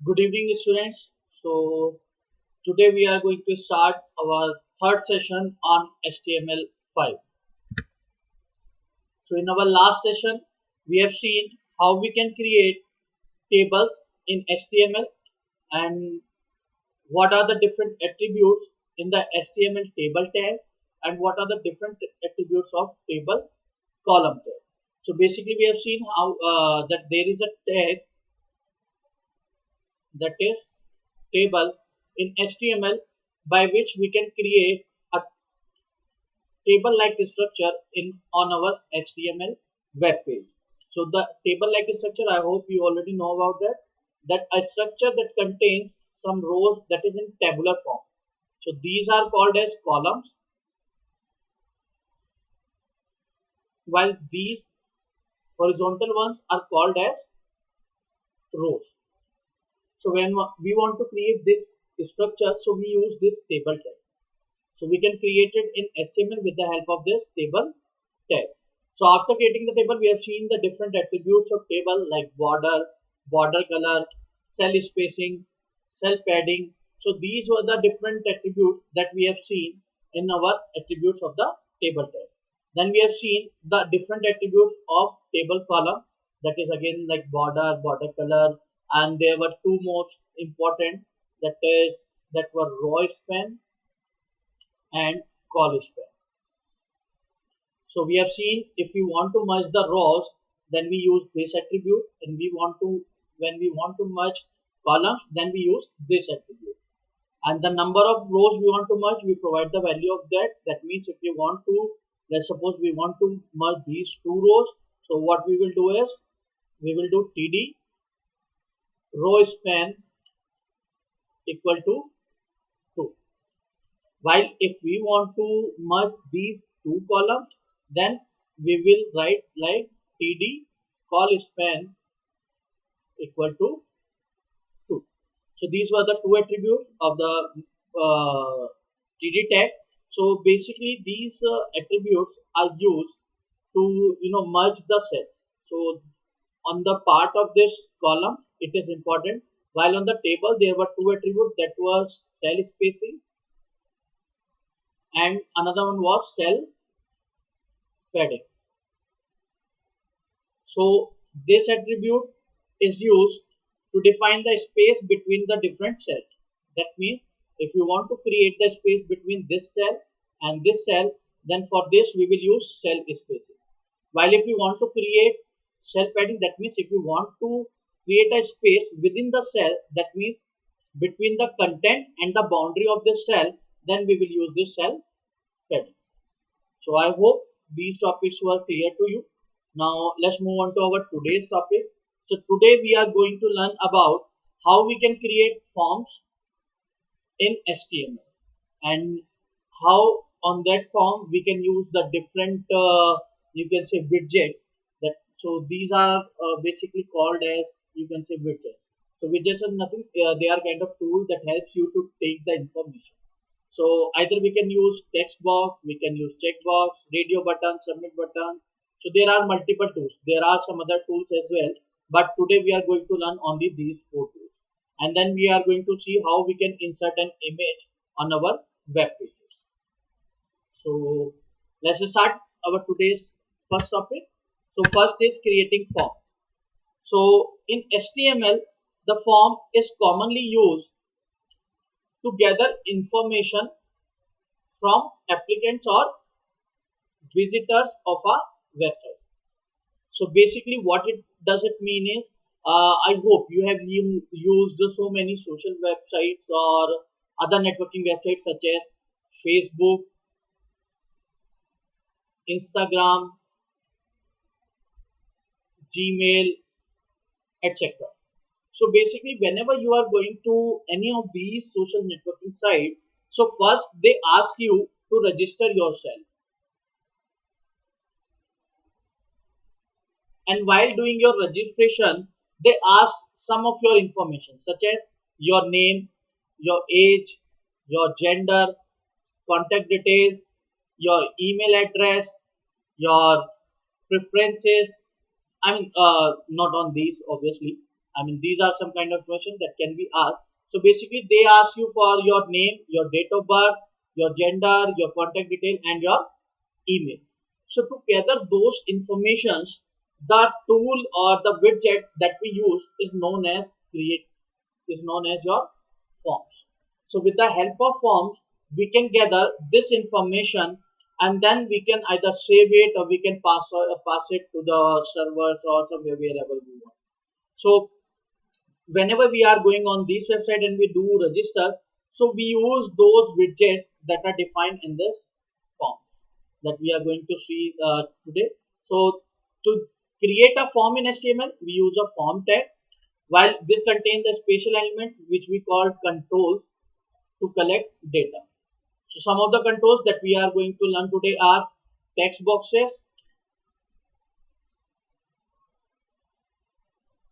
Good evening, students. So, today we are going to start our third session on HTML5. So, in our last session, we have seen how we can create tables in HTML and what are the different attributes in the HTML table tag and what are the different attributes of table column tag. So, basically, we have seen how that there is a tag that is table in HTML by which we can create a table like structure in on our HTML web page. So the table like structure, I hope you already know about that. That a structure that contains some rows that is in tabular form. So these are called as columns, while these horizontal ones are called as rows. So when we want to create this structure, so we use this table tag. So we can create it in HTML with the help of this table tag. So after creating the table, we have seen the different attributes of table like border, border color, cell spacing, cell padding. So these were the different attributes that we have seen in our attributes of the table tag. Then we have seen the different attributes of table column, that is again like border, border color, and there were two most important, that were row span and call span. So we have seen if we want to merge the rows, then we use this attribute, and when we want to merge columns, then we use this attribute. And the number of rows we want to merge, we provide the value of that. That means if you want to, let's suppose we want to merge these two rows. So what we will do is we will do td row span equal to 2. While if we want to merge these two columns, then we will write like td call span equal to 2. So these were the two attributes of the td tag. So basically these attributes are used to merge the cell. So on the part of this column it is important, while on the table there were two attributes, that was cell spacing and another one was cell padding. So this attribute is used to define the space between the different cells. That means if you want to create the space between this cell and this cell, then for this we will use cell spacing. While if you want to create cell padding, that means if you want to create a space within the cell, that means between the content and the boundary of the cell, then we will use this cell padding. So I hope these topics were clear to you. Now let's move on to our today's topic. So today we are going to learn about how we can create forms in HTML and how on that form we can use the different you can say widgets. That so these are basically called as, you can say, widgets. So widgets are nothing, they are kind of tools that helps you to take the information. So either we can use text box, we can use checkbox, radio button, submit button. So there are multiple tools. There are some other tools as well, but today we are going to learn only these four tools. And then we are going to see how we can insert an image on our web pages. So let's start our today's first topic. So first is creating form. So in HTML, the form is commonly used to gather information from applicants or visitors of a website. So basically what it does it mean is, I hope you have used so many social websites or other networking websites such as Facebook, Instagram, Gmail, etc. So basically whenever you are going to any of these social networking sites, so first they ask you to register yourself. And while doing your registration, they ask some of your information such as your name, your age, your gender, contact details, your email address, your preferences. I mean, not on these obviously, I mean, these are some kind of questions that can be asked. So basically, they ask you for your name, your date of birth, your gender, your contact detail, and your email. So to gather those informations, the tool or the widget that we use is known as create is known as your forms. So with the help of forms, we can gather this information and then we can either save it or we can pass it to the servers or somewhere wherever we want. So whenever we are going on this website and we do register, so we use those widgets that are defined in this form that we are going to see today. So to create a form in HTML, we use a form tag, while this contains a special element which we call controls to collect data. So some of the controls that we are going to learn today are text boxes,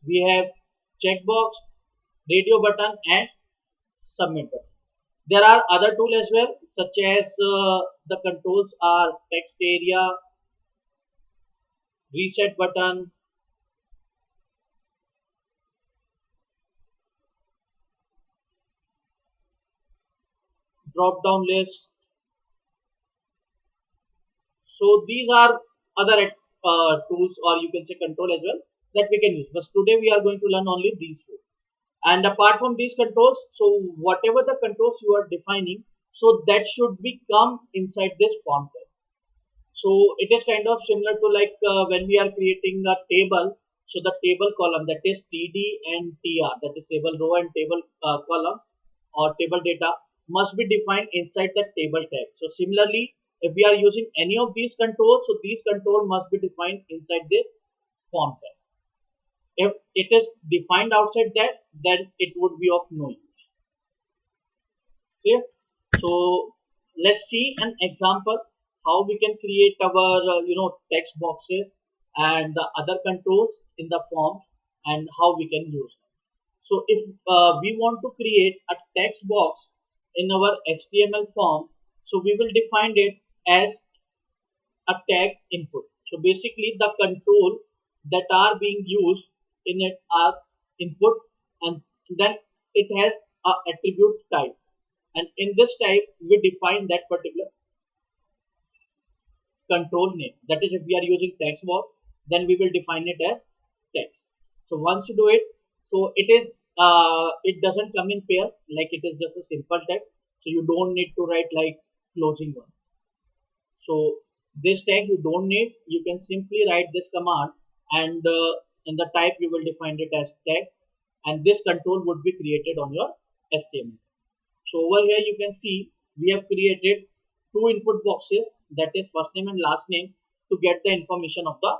we have checkbox, radio button, and submit button. There are other tools as well, such as the controls are text area, reset button, drop down list. So these are other tools, or you can say control as well, that we can use. But today we are going to learn only these two. And apart from these controls, so whatever the controls you are defining, so that should be come inside this form tag. So it is kind of similar to like when we are creating a table. So the table column, that is TD and TR, that is table row and table column or table data, must be defined inside the table tag. So similarly, if we are using any of these controls, so these controls must be defined inside this form tag. If it is defined outside that, then it would be of no use. Okay, so let's see an example how we can create our text boxes and the other controls in the forms and how we can use them. So if we want to create a text box in our HTML form, so we will define it as a tag input. So basically the control that are being used in it are input, and then it has a attribute type, and in this type we define that particular control name. That is, if we are using text box, then we will define it as text. So once you do it, so it doesn't come in pair, like it is just a simple text, so you don't need to write like closing one. So this tag you don't need, you can simply write this command, and in the type you will define it as text, and this control would be created on your HTML. So over here you can see we have created two input boxes, that is first name and last name, to get the information of the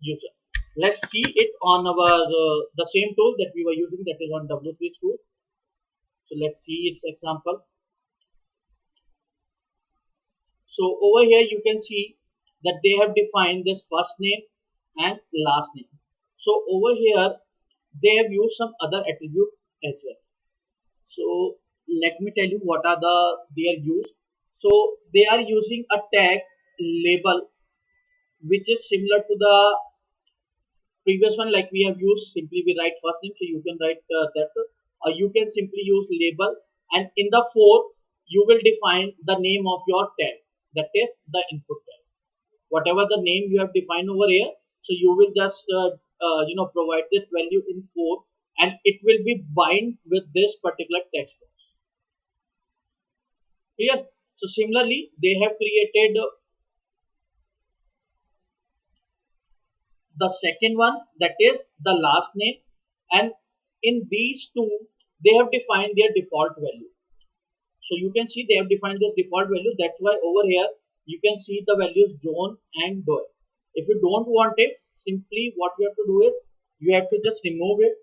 user. Let's see it on our the same tool that we were using, that is on W3 School. So let's see its example. So over here you can see that they have defined this first name and last name. So over here they have used some other attributes as well. So let me tell you what are their use. So they are using a tag label which is similar to the previous one, like we have used. Simply we write first name, so you can write that, or you can simply use label, and in the for you will define the name of your tag, that is the input tag. Whatever the name you have defined over here, so you will just provide this value in for, and it will be bind with this particular text box. Clear? So similarly they have created the second one, that is the last name, and in these two they have defined their default value. So you can see they have defined this default value. That's why over here you can see the values John and Doe. If you don't want it, simply what you have to do is you have to just remove it.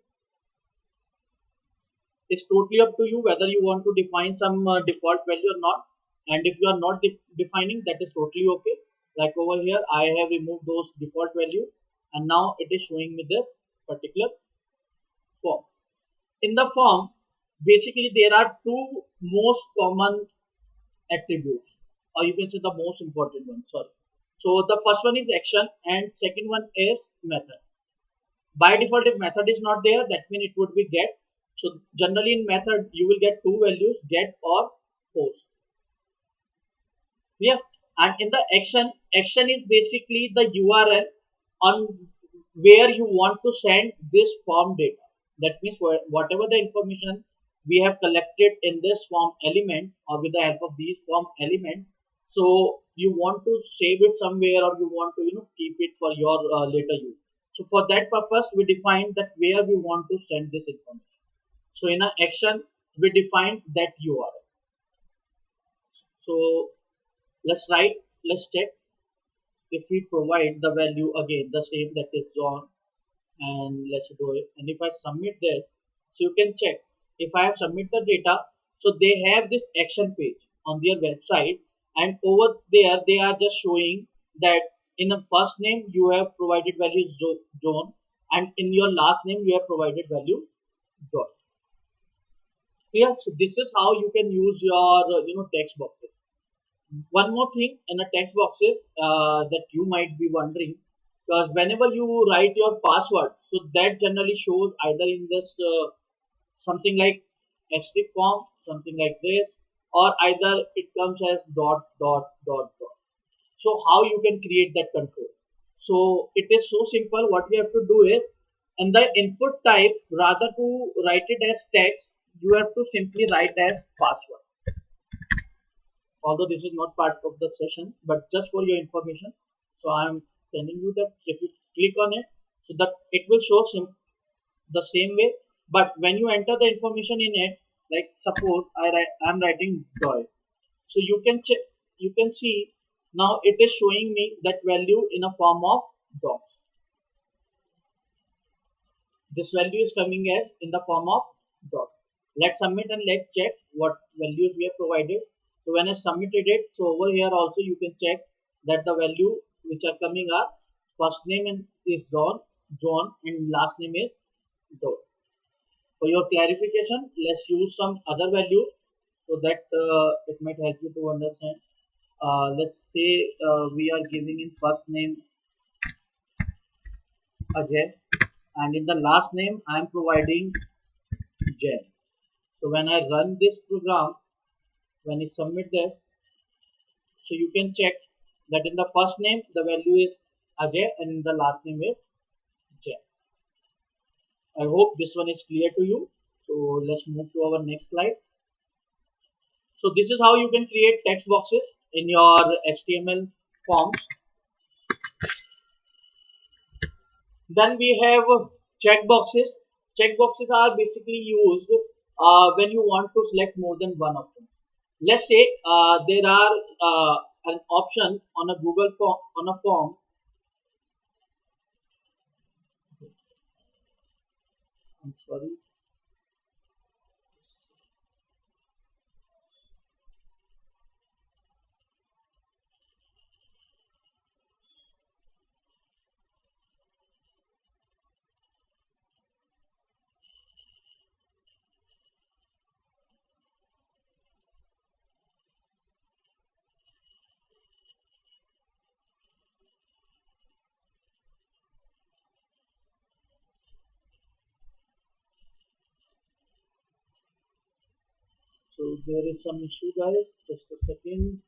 It's totally up to you whether you want to define some default value or not, and if you are not defining, that is totally okay. Like over here I have removed those default value, and now it is showing me this particular form. In the form, basically there are two most common attributes, or you can say the most important one. Sorry. So the first one is action and second one is method. By default, if method is not there, that means it would be get. So generally in method, you will get two values, get or post. Yeah. And in the action is basically the URL on where you want to send this form data. That means whatever the information we have collected in this form element or with the help of these form element, so you want to save it somewhere or you want to keep it for your later use. So for that purpose, we define that where we want to send this information. So in an action, we define that URL. So let's check if we provide the value again, the same that is John, and let's do it. And if I submit this, so you can check if I have submit the data, so they have this action page on their website, and over there they are just showing that in the first name you have provided value John, and in your last name you have provided value John. Yeah, so this is how you can use your text boxes. One more thing in the text boxes that you might be wondering, because whenever you write your password, so that generally shows either in this something like asterisk form, something like this, or either it comes as dot dot dot dot. So how you can create that control? So it is so simple. What we have to do is, in the input type, rather to write it as text, you have to simply write as password. Although this is not part of the session, but just for your information. So I'm telling you that if you click on it, so that it will show the same way. But when you enter the information in it, like suppose I'm writing joy, so you can check, you can see now it is showing me that value in a form of dots. This value is coming as in the form of dot. Let's submit and let's check what values we have provided. So when I submitted it, so over here also you can check that the value which are coming are first name is John, and last name is Dot. For your clarification, let's use some other values so that it might help you to understand. Let's say we are giving in first name Ajay, and in the last name I am providing Jain. So when I run this program, when I submit this, so you can check that in the first name the value is Ajay and in the last name is Jain. I hope this one is clear to you. So let's move to our next slide. So this is how you can create text boxes in your HTML forms. Then we have checkboxes. Checkboxes are basically used when you want to select more than one of them. Let's say there are an option on a Google form, on a form. I'm sorry. So there is some issue, guys. Just a second.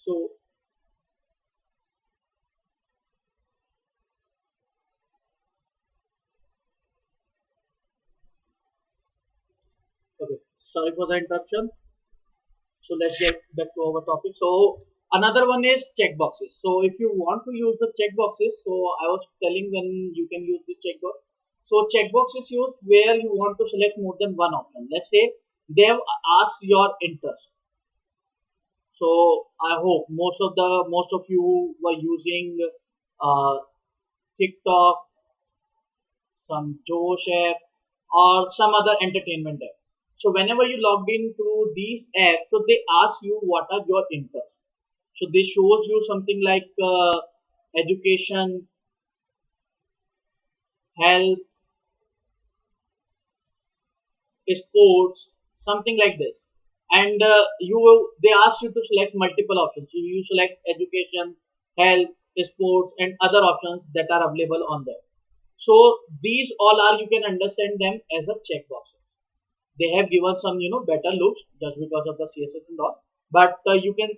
So okay, sorry for the interruption. So let's get back to our topic. So another one is checkboxes. So if you want to use the checkboxes, so I was telling when you can use the checkbox. So checkbox is used where you want to select more than one option. Let's say they have asked your interest. So I hope most of you were using uh, TikTok, some Josh app, or some other entertainment app. So whenever you logged into these apps, so they ask you what are your interests. So this shows you something like education, health, sports, something like this. And they ask you to select multiple options. You select education, health, sports, and other options that are available on there. So these all are, you can understand them as a checkbox. They have given some better looks just because of the CSS and all, but you can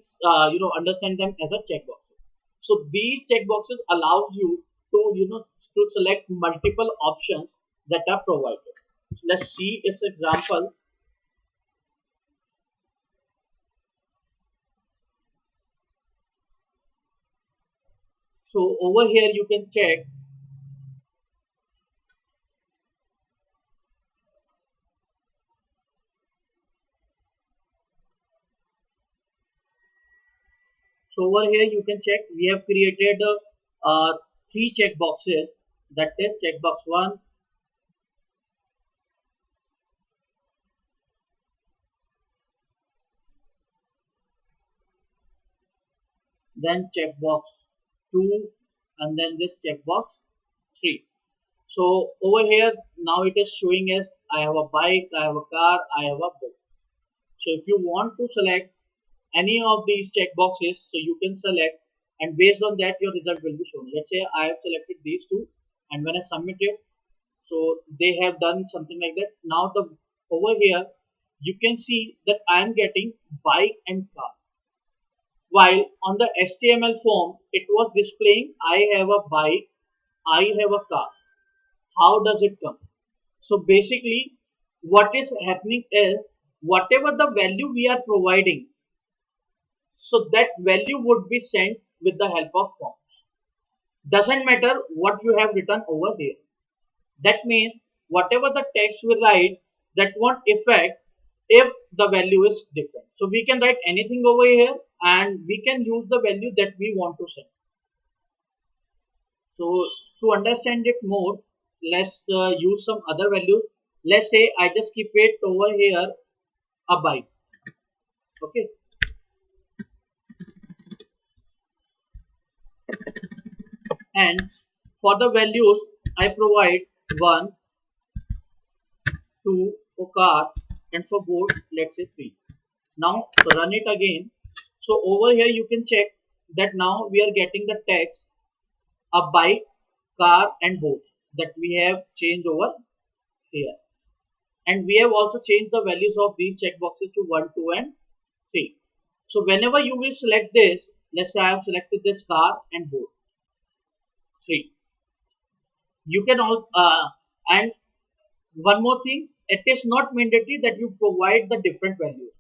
understand them as a checkbox. So these checkboxes allows you to to select multiple options that are provided. So let's see its example. So over here you can check. So over here you can check, we have created three checkboxes. That is checkbox 1, then checkbox 2, and then this checkbox 3. So over here now it is showing us I have a bike, I have a car, I have a book. So if you want to select any of these checkboxes, so you can select, and based on that your result will be shown. Let's say I have selected these two, and when I submit it, so they have done something like that. Now the over here you can see that I am getting bike and car, while on the HTML form it was displaying I have a bike, I have a car. How does it come? So basically what is happening is, whatever the value we are providing, so that value would be sent with the help of forms. Doesn't matter what you have written over here. That means whatever the text we write, that won't affect if the value is different. So we can write anything over here and we can use the value that we want to send. So to understand it more, let's use some other values. Let's say I just keep it over here a bike. Okay. And for the values I provide 1, 2 for car, and for board let's say 3. Now run it again. So over here you can check that now we are getting the text a bike, car, and boat that we have changed over here. And we have also changed the values of these checkboxes to 1, 2, and 3. So whenever you will select this, let's say I have selected this car and boat 3. You can all and one more thing, it is not mandatory that you provide the different values.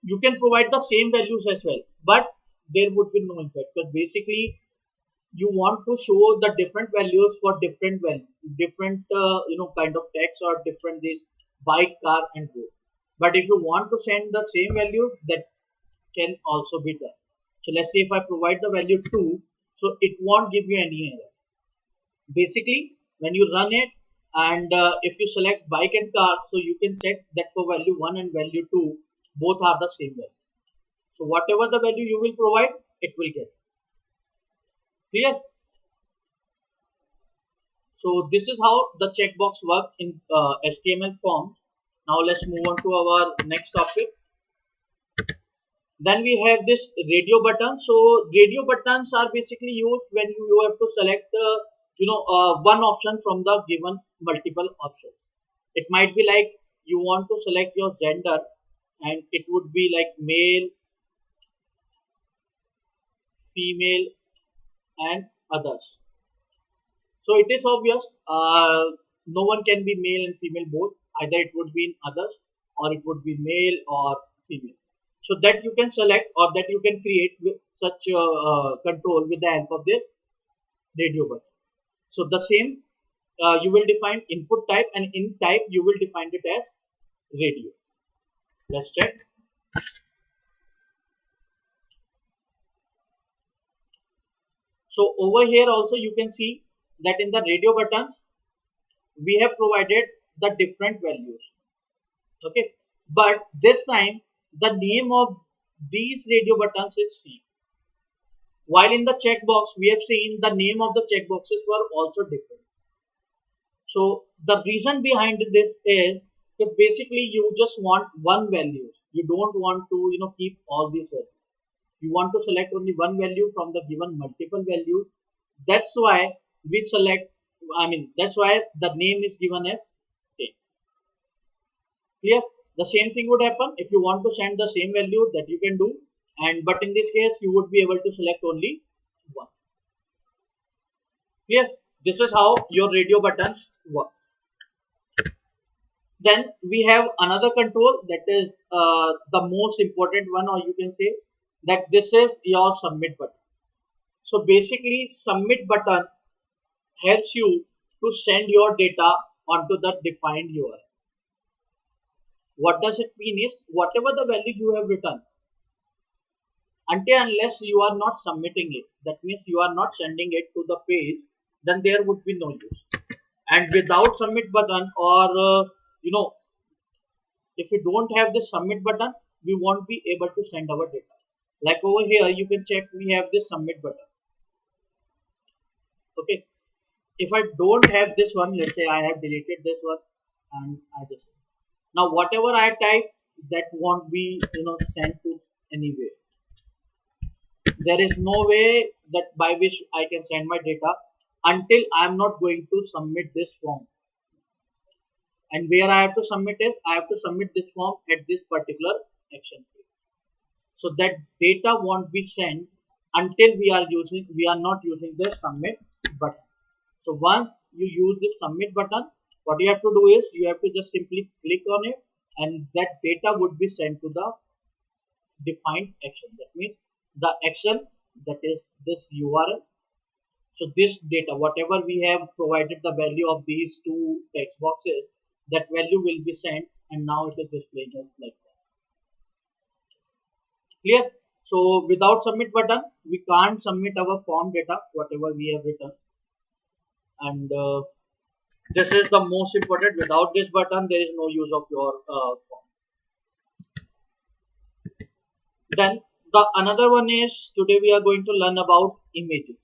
You can provide the same values as well, but there would be no impact, because basically you want to show the different values for different different kind of text, or different this bike, car, and boat. But if you want to send the same value, that can also be done. So let's say if I provide the value 2, so it won't give you any error. Basically when you run it, and if you select bike and car, so you can check that for value 1 and value 2 both are the same value. So whatever the value you will provide, it will get. Clear? So this is how the checkbox works in HTML forms. Now let's move on to our next topic. Then we have this radio button. So radio buttons are basically used when you have to select one option from the given multiple options. It might be like you want to select your gender, and it would be like male, female, and others. So it is obvious, no one can be male and female both. Either it would be in others, or it would be male or female. So that you can select, or that you can create with such control with the help of this radio button. So the same, you will define input type, and in type you will define it as radio. Let's check. So over here also you can see that in the radio buttons we have provided the different values. Okay, but this time the name of these radio buttons is same. While in the checkbox we have seen the name of the checkboxes were also different. So the reason behind this is that basically you just want one value. You don't want to keep all these values. You want to select only one value from the given multiple values. That's why we select. That's why the name is given as same. Clear? The same thing would happen if you want to send the same value, that you can do, and but in this case you would be able to select only one. Clear? This is how your radio buttons work. Then we have another control, that is the most important one, or you can say that this is your submit button. So basically submit button helps you to send your data onto the defined URL. What does it mean is, whatever the value you have written, until unless you are not submitting it, that means you are not sending it to the page, then there would be no use. And without submit button, or if you don't have this submit button, we won't be able to send our data. Like over here you can check, we have this submit button. Okay, if I don't have this one, let's say I have deleted this one, and I just, now whatever I type, that won't be sent to anywhere. There is no way that by which I can send my data until I am not going to submit this form. And where I have to submit it, I have to submit this form at this particular action page. So that data won't be sent until we are not using the submit button. So once you use this submit button, what you have to do is you have to just simply click on it, and that data would be sent to the defined action. That means the action, that is this URL. So this data, whatever we have provided the value of these two text boxes, that value will be sent, and now it is displayed just like that. Clear? So without submit button, we can't submit our form data, whatever we have written. And this is the most important. Without this button, there is no use of your form. Then the another one is, today we are going to learn about images.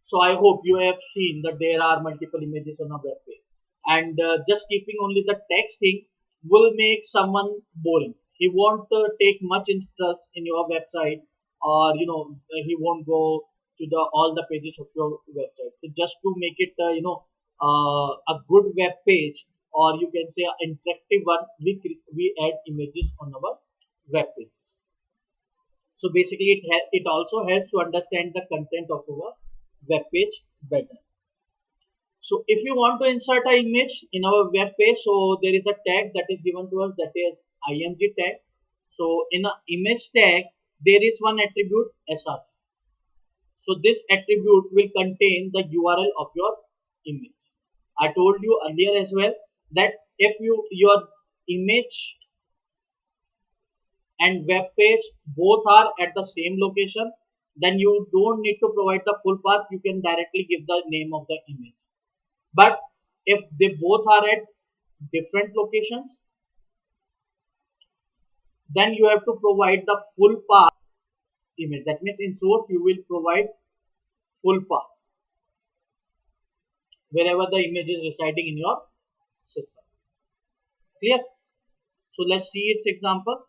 So I hope you have seen that there are multiple images on a web page, and just keeping only the text thing will make someone boring. He won't take much interest in your website, or he won't go to the all the pages of your website. So just to make it a good web page, or you can say an interactive one, we add images on our web page. So basically it also helps to understand the content of our web page better. So if you want to insert an image in our web page, so there is a tag that is given to us, that is img tag. So in an image tag, there is one attribute Aashish. So this attribute will contain the URL of your image. I told you earlier as well that if your image and web page both are at the same location, then you don't need to provide the full path. You can directly give the name of the image. But if they both are at different locations, then you have to provide the full path image. That means in source you will provide full path wherever the image is residing in your system. Clear? So let's see its example.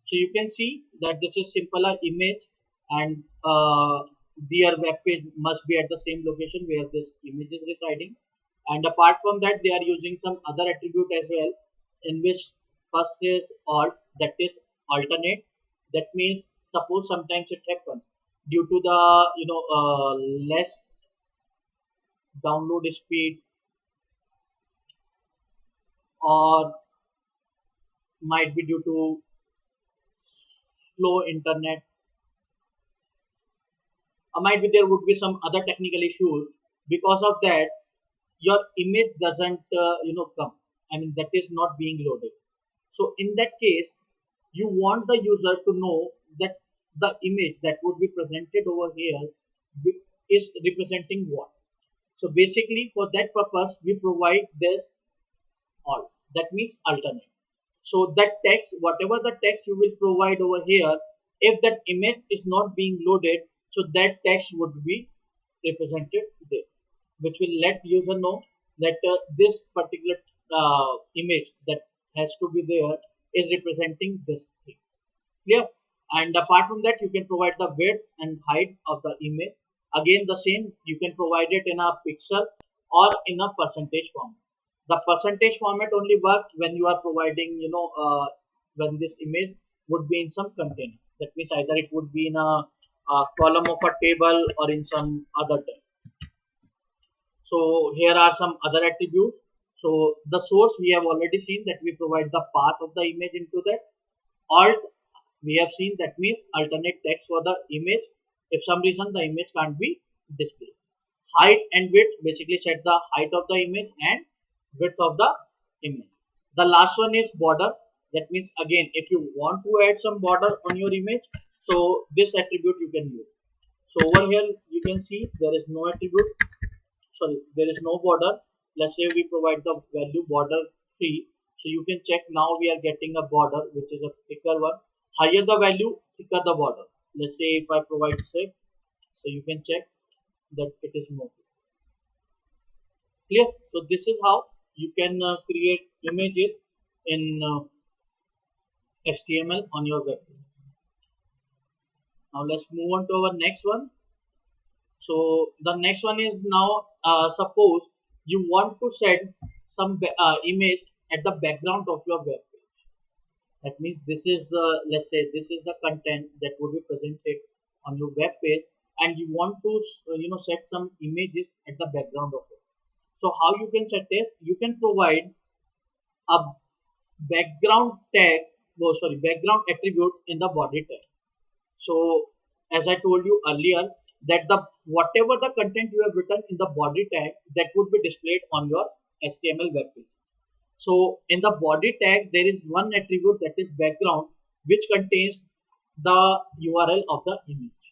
So you can see that this is simple image, and their web page must be at the same location where this image is residing. And apart from that, they are using some other attribute as well, in which first is alt, that is alternate. That means suppose sometimes it happens due to the less download speed, or might be due to slow internet, or might be there would be some other technical issues. Because of that, your image doesn't come. That is not being loaded. So in that case, you want the user to know that the image that would be presented over here is representing what. So basically for that purpose, we provide this alt, that means alternate. So that text, whatever the text you will provide over here, If that image is not being loaded, so that text would be represented there, which will let user know that this particular image that has to be there is representing this thing. Clear? And apart from that, you can provide the width and height of the image. Again, the same, you can provide it in a pixel or in a percentage format. The percentage format only works when you are providing, when this image would be in some container. That means either it would be in a column of a table or in some other table. So here are some other attributes. So the source we have already seen that we provide the path of the image into that. Alt we have seen that means alternate text for the image if some reason the image can't be displayed. Height and width basically set the height of the image and width of the image. The last one is border. That means again if you want to add some border on your image, so this attribute you can use. So over here you can see there is no attribute, sorry, there is no border. Let's say we provide the value border 3, so you can check now we are getting a border which is a thicker one. Higher the value, thicker the border. Let's say if I provide 6, so you can check that it is more clear. So this is how you can create images in HTML on your web page. Now let's move on to our next one. So the next one is now suppose you want to set some image at the background of your web page. That means this is the, let's say this is the content that would be presented on your web page, and you want to set some images at the background of it. So how you can set this? You can provide a background tag, background attribute in the body tag. So as I told you earlier that the whatever the content you have written in the body tag that would be displayed on your HTML web page. So in the body tag there is one attribute that is background which contains the URL of the image.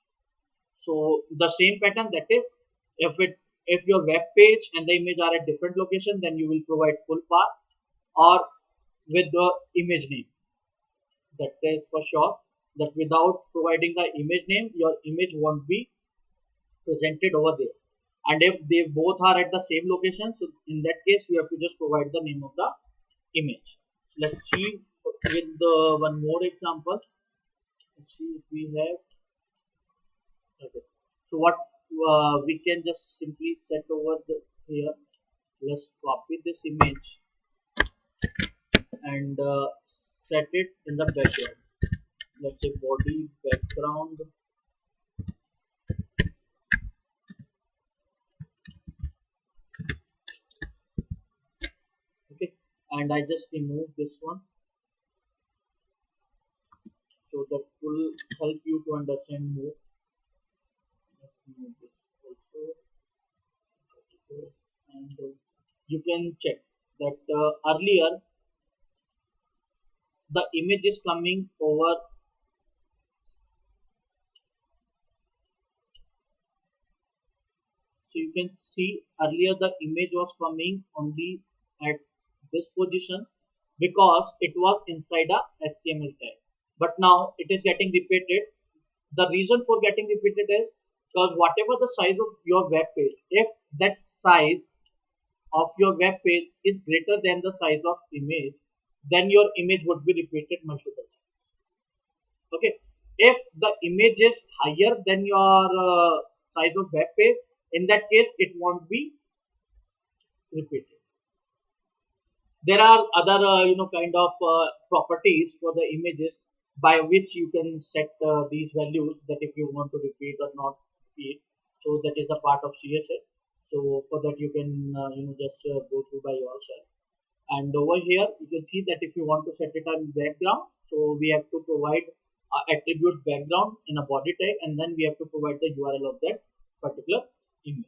So the same pattern, that is if your web page and the image are at different location, then you will provide full path or with the image name. That is for sure that without providing the image name your image won't be presented over there. And if they both are at the same location, so in that case you have to just provide the name of the image. Let's see with the one more example. Let's see if we have. Okay. So what we can just simply set over here. Let's copy this image and set it in the background. Let's say body background. Okay, and I just remove this one, so that will help you to understand more. Let's remove this also, and you can check that earlier the image is coming over. So you can see earlier the image was coming only at this position because it was inside a HTML tag. But now it is getting repeated. The reason for getting repeated is because whatever the size of your web page, if that size of your web page is greater than the size of image, then your image would be repeated multiple times. Okay. If the image is higher than your size of web page, in that case it won't be repeated. There are other kind of properties for the images by which you can set these values, that if you want to repeat or not repeat. So that is a part of CSS. So for that you can just go through by yourself. And over here you can see that if you want to set it on background, so we have to provide attribute background in a body tag, and then we have to provide the URL of that particular image.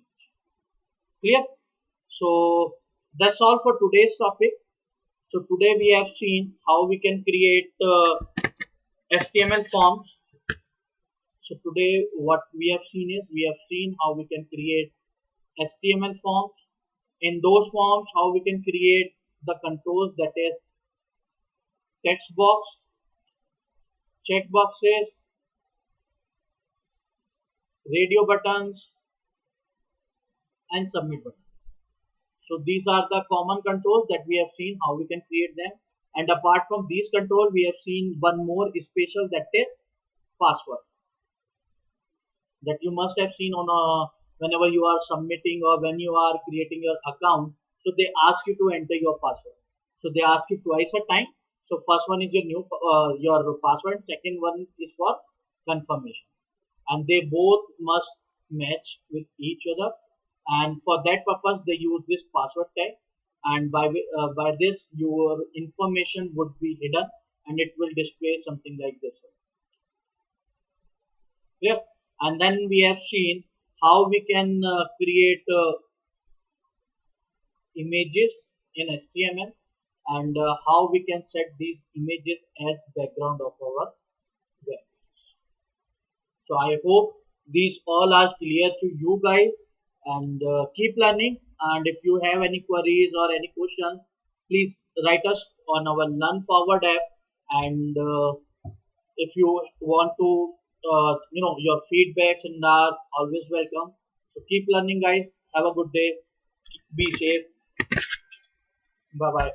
Clear? So that's all for today's topic. So today we have seen how we can create HTML forms. So today what we have seen is we have seen how we can create HTML forms. In those forms, how we can create the controls, that is text box, check boxes, radio buttons, and submit button. So these are the common controls that we have seen how we can create them. And apart from these controls, we have seen one more special, that is password, that you must have seen on whenever you are submitting or when you are creating your account. So they ask you to enter your password. So they ask you twice a time. So first one is your password. Second one is for confirmation, and they both must match with each other. And for that purpose, they use this password tag. And by this, your information would be hidden, and it will display something like this. Yep. And then we have seen how we can create images in HTML, and how we can set these images as background of our web. So I hope these all are clear to you guys, and keep learning. And if you have any queries or any questions, please write us on our Learn Forward app. And if you want to, your feedbacks and are always welcome. So keep learning, guys. Have a good day. Be safe. Bye bye.